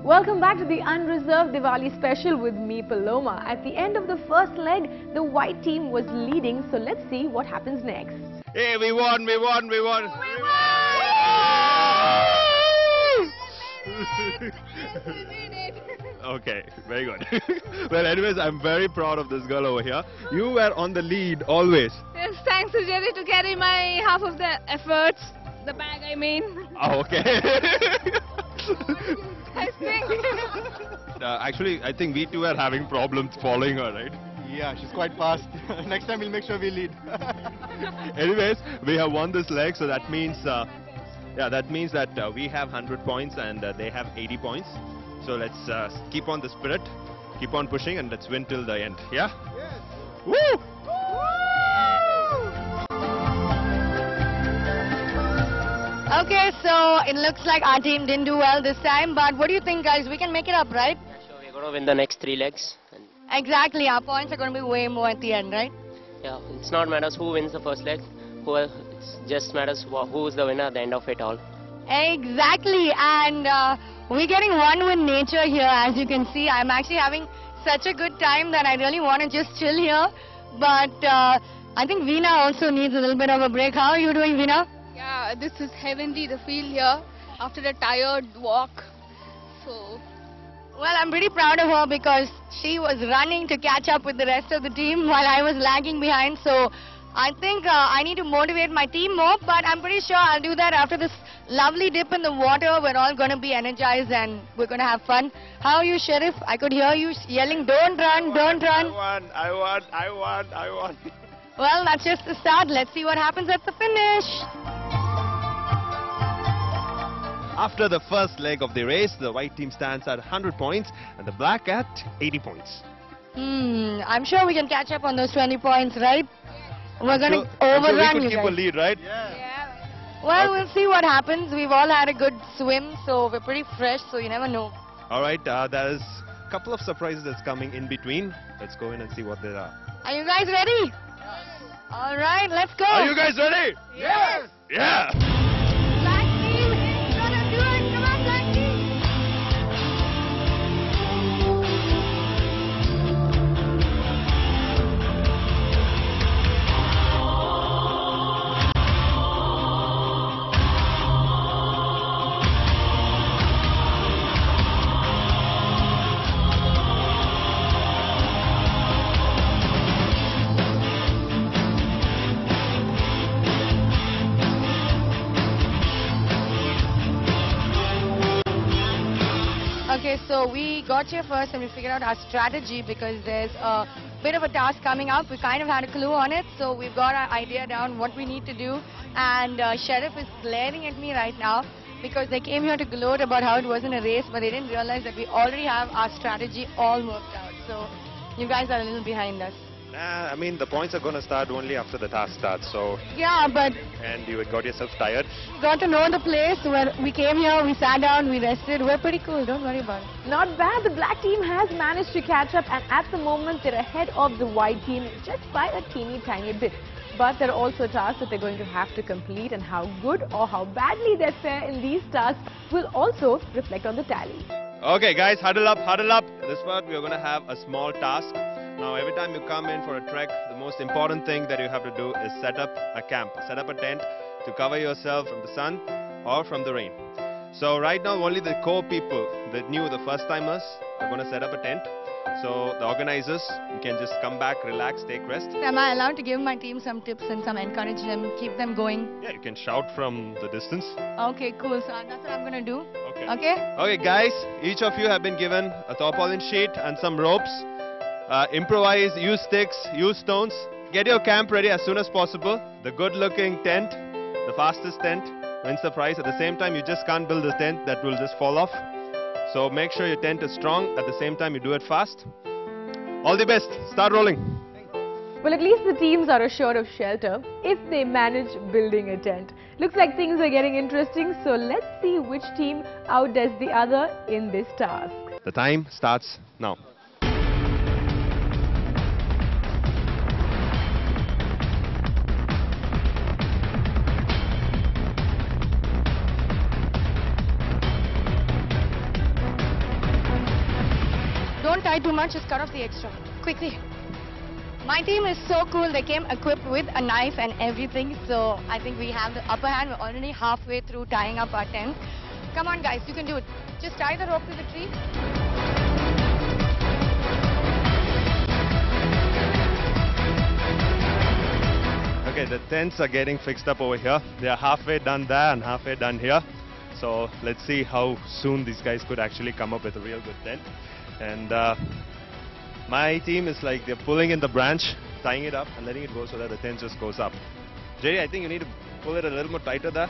Welcome back to the Unreserved Diwali special with me, Paloma. At the end of the first leg, the white team was leading, so let's see what happens next. Hey, we won! We won! Okay, very good. Well, anyways, I'm very proud of this girl over here. You were on the lead always. Yes, thanks to Jerry to carry my half of the efforts. The bag, I mean. Oh, okay. I think. Actually, I think we two are having problems following her, right? Yeah, she's quite fast. Next time we'll make sure we lead. Anyways, we have won this leg, so that means, we have 100 points and they have 80 points. So let's keep on the spirit, keep on pushing, and let's win till the end. Yeah? Yes. Woo! Okay, so it looks like our team didn't do well this time, but what do you think, guys? We can make it up, right? Yeah, sure, we're going to win the next 3 legs. And Exactly, our points are going to be way more at the end, right? yeah, it's not matters who wins the first leg, it just matters who is the winner at the end of it all. Exactly, and we're getting one with nature here, as you can see. I'm actually having such a good time that I really want to just chill here, but I think Veena also needs a little bit of a break. How are you doing, Veena? Yeah, this is heavenly, the feel here after a tired walk. So, Well, I'm pretty proud of her because she was running to catch up with the rest of the team while I was lagging behind. So I think I need to motivate my team more, but I'm pretty sure I'll do that after this lovely dip in the water. We're all going to be energized and we're going to have fun. How are you, Sheriff? I could hear you yelling, don't run, don't run. I won. Well, that's just the start. Let's see what happens at the finish. After the first leg of the race, the white team stands at 100 points and the black at 80 points. I'm sure we can catch up on those 20 points, right? We're going to I'm sure overrun we you could keep a guys. lead, right? yeah. Well, we'll see what happens. We've all had a good swim, so we're pretty fresh, so you never know. All right, there's a couple of surprises that's coming in between. Let's go in and see what they are. Are you guys ready? All right, let's go. Are you guys ready? Yes! Yeah! Black team is gonna do it. Come on, black team. Okay, so we got here first and we figured out our strategy because there's a bit of a task coming up. We kind of had a clue on it, so we've got our idea down what we need to do. And Sheriff is glaring at me right now because they came here to gloat about how it wasn't a race, but they didn't realize that we already have our strategy all worked out. So you guys are a little behind us. Nah, I mean, the points are going to start only after the task starts, so... Yeah, but And you got yourself tired. we got to know the place where we came here, we sat down, we rested. We're pretty cool, don't worry about it. Not bad, the black team has managed to catch up, and at the moment they're ahead of the white team just by a teeny tiny bit. But there are also tasks that they're going to have to complete, and how good or how badly they fare in these tasks will also reflect on the tally. Okay, guys, huddle up, huddle up. This part, we're going to have a small task. Now, every time you come in for a trek, the most important thing that you have to do is set up a camp, set up a tent to cover yourself from the sun or from the rain. So right now, only the core people, the first timers, are going to set up a tent. So the organizers, you can just come back, relax, take rest. Am I allowed to give my team some tips and some encourage them, keep them going? Yeah, you can shout from the distance. Okay, cool. So that's what I'm going to do. Okay. Okay? Okay, guys, each of you have been given a tarpaulin sheet and some ropes. Improvise, use sticks, use stones. Get your camp ready as soon as possible. The good-looking tent, the fastest tent, wins the prize. At the same time, you just can't build a tent that will just fall off. So make sure your tent is strong. At the same time, you do it fast. All the best. Start rolling. Well, at least the teams are assured of shelter if they manage building a tent. Looks like things are getting interesting, so let's see which team outdoes the other in this task. The time starts now. don't tie too much, just cut off the extra. Quickly. My team is so cool. They came equipped with a knife and everything. So I think we have the upper hand. We're already halfway through tying up our tent. Come on, guys. You can do it. Just tie the rope to the tree. Okay, the tents are getting fixed up over here. They are halfway done there and halfway done here. So let's see how soon these guys could actually come up with a real good tent. And my team is like they're pulling in the branch, tying it up and letting it go so that the tent just goes up. Jerry, I think you need to pull it a little more tighter there.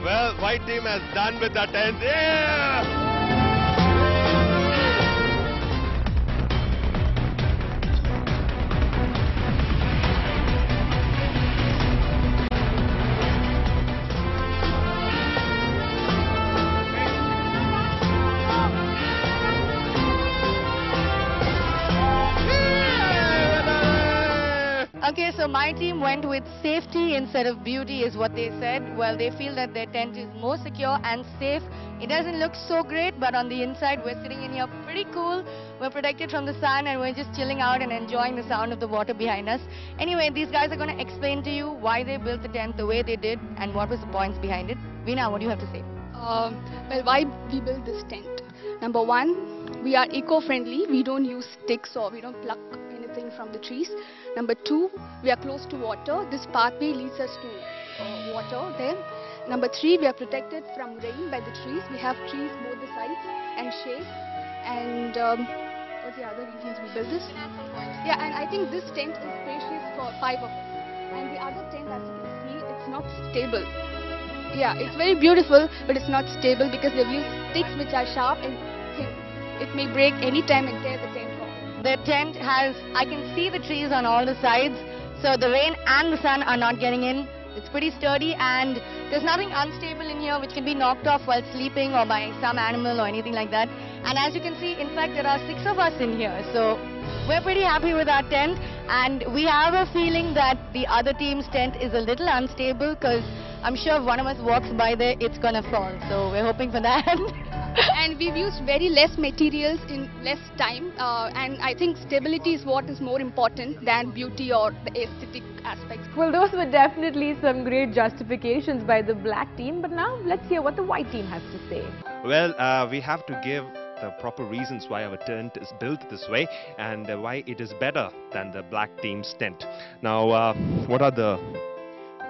Well, white team has done with the tent. Yeah! Okay, so my team went with safety instead of beauty is what they said. Well, they feel that their tent is more secure and safe. It doesn't look so great, but on the inside, we're sitting in here pretty cool. We're protected from the sun and we're just chilling out and enjoying the sound of the water behind us. Anyway, these guys are going to explain to you why they built the tent the way they did and what was the points behind it. Veena, what do you have to say? Well, why we built this tent? Number one, we are eco-friendly. We don't use sticks or we don't pluck anything from the trees. Number two, we are close to water. This pathway leads us to water there. Number three, we are protected from rain by the trees. We have trees both the sides and shade. And what's the other reasons we built this? Yeah, and I think this tent is spacious for 5 of us. And the other tent, as you can see, it's not stable. Yeah, it's very beautiful, but it's not stable because they've used sticks which are sharp and thin. It may break any time and tear the tent off. The tent has, I can see the trees on all the sides, so the rain and the sun are not getting in. It's pretty sturdy and there's nothing unstable in here which can be knocked off while sleeping or by some animal or anything like that. And as you can see, in fact, there are 6 of us in here. So we're pretty happy with our tent and we have a feeling that the other team's tent is a little unstable because I'm sure if one of us walks by there, it's gonna fall. So we're hoping for that. And we've used very less materials in less time, and I think stability is what is more important than beauty or the aesthetic aspects. Well, those were definitely some great justifications by the black team, but now let's hear what the white team has to say. Well, we have to give the proper reasons why our tent is built this way and why it is better than the black team's tent. Now, what are the...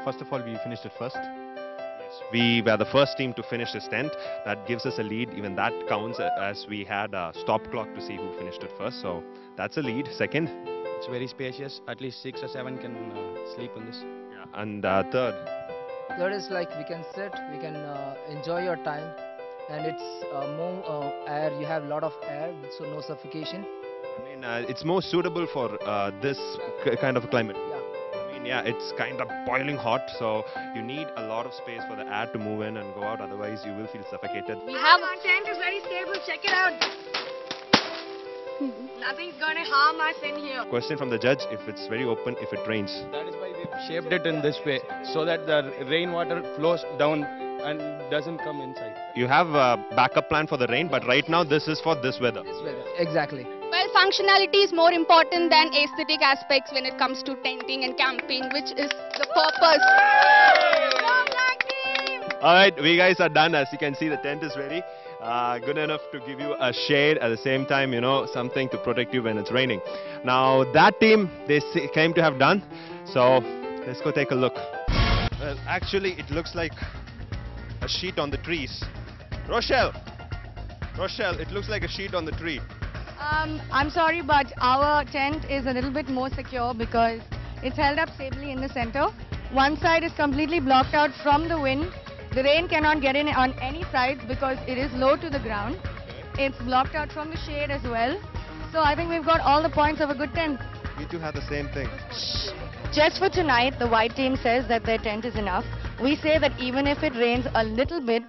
First of all, we finished it first. We were the first team to finish this tent. That gives us a lead. Even that counts as we had a stop clock to see who finished it first. So that's a lead. Second. It's very spacious. At least 6 or 7 can sleep on this. Yeah. And third. Third is like we can sit, we can enjoy your time, and it's more air. You have a lot of air, so no suffocation. I mean, it's more suitable for this kind of a climate. Yeah. Yeah, it's kind of boiling hot, so you need a lot of space for the air to move in and go out, otherwise you will feel suffocated. We have our tent is very stable, check it out. Nothing's gonna harm us in here. Question from the judge, if it's very open, if it rains. That is why we've shaped it in this way, so that the rainwater flows down and doesn't come inside. You have a backup plan for the rain, but right now this is for this weather. Exactly. Well, functionality is more important than aesthetic aspects when it comes to tenting and camping, which is the purpose. Alright, we guys are done. As you can see, the tent is ready. Good enough to give you a shade, at the same time, you know, something to protect you when it's raining. Now, that team, they came to have done. So, let's go take a look. Well, actually, it looks like a sheet on the trees. Rochelle, it looks like a sheet on the tree. I'm sorry, but our tent is a little bit more secure because it's held up stably in the center. One side is completely blocked out from the wind. The rain cannot get in on any sides because it is low to the ground. It's blocked out from the shade as well. So I think we've got all the points of a good tent. We too have the same thing. Just for tonight, the white team says that their tent is enough. We say that even if it rains a little bit,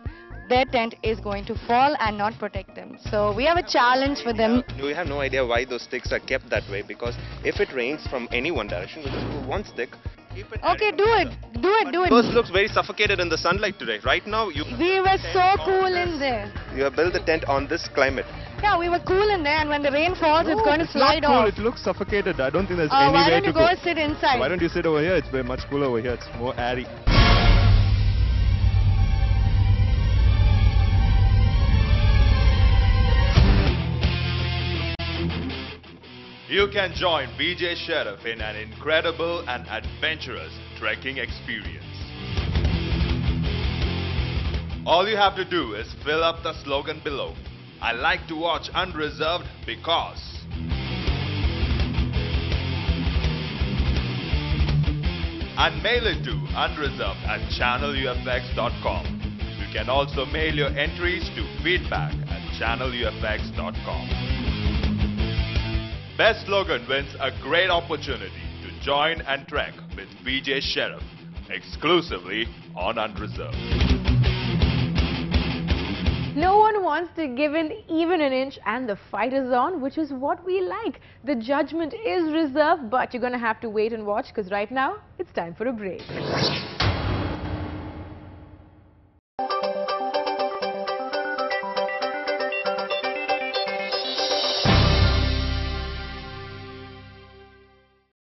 their tent is going to fall and not protect them. So we have a challenge for them. We have no idea why those sticks are kept that way, because if it rains from any one direction, we'll just put one stick. Keep it Okay, do it. Do it. Do it. Yours looks very suffocated in the sunlight today. Right now, We were so cool in there. you have built the tent on this climate. Yeah, we were cool in there, and when the rain falls, it's going to It's slide not cool. off. It looks suffocated. I don't think there's Why any way don't to you go sit inside? Why don't you sit over here? It's very much cooler over here. It's more airy. You can join BJ Sheriff in an incredible and adventurous trekking experience. All you have to do is fill up the slogan below. I like to watch Unreserved because. And mail it to unreserved@channelufx.com. You can also mail your entries to feedback@channelufx.com. Best slogan wins a great opportunity to join and trek with BJ Sheriff, exclusively on Unreserved. No one wants to give in even an inch, and the fight is on, which is what we like. The judgment is reserved, but you're going to have to wait and watch, because right now, it's time for a break.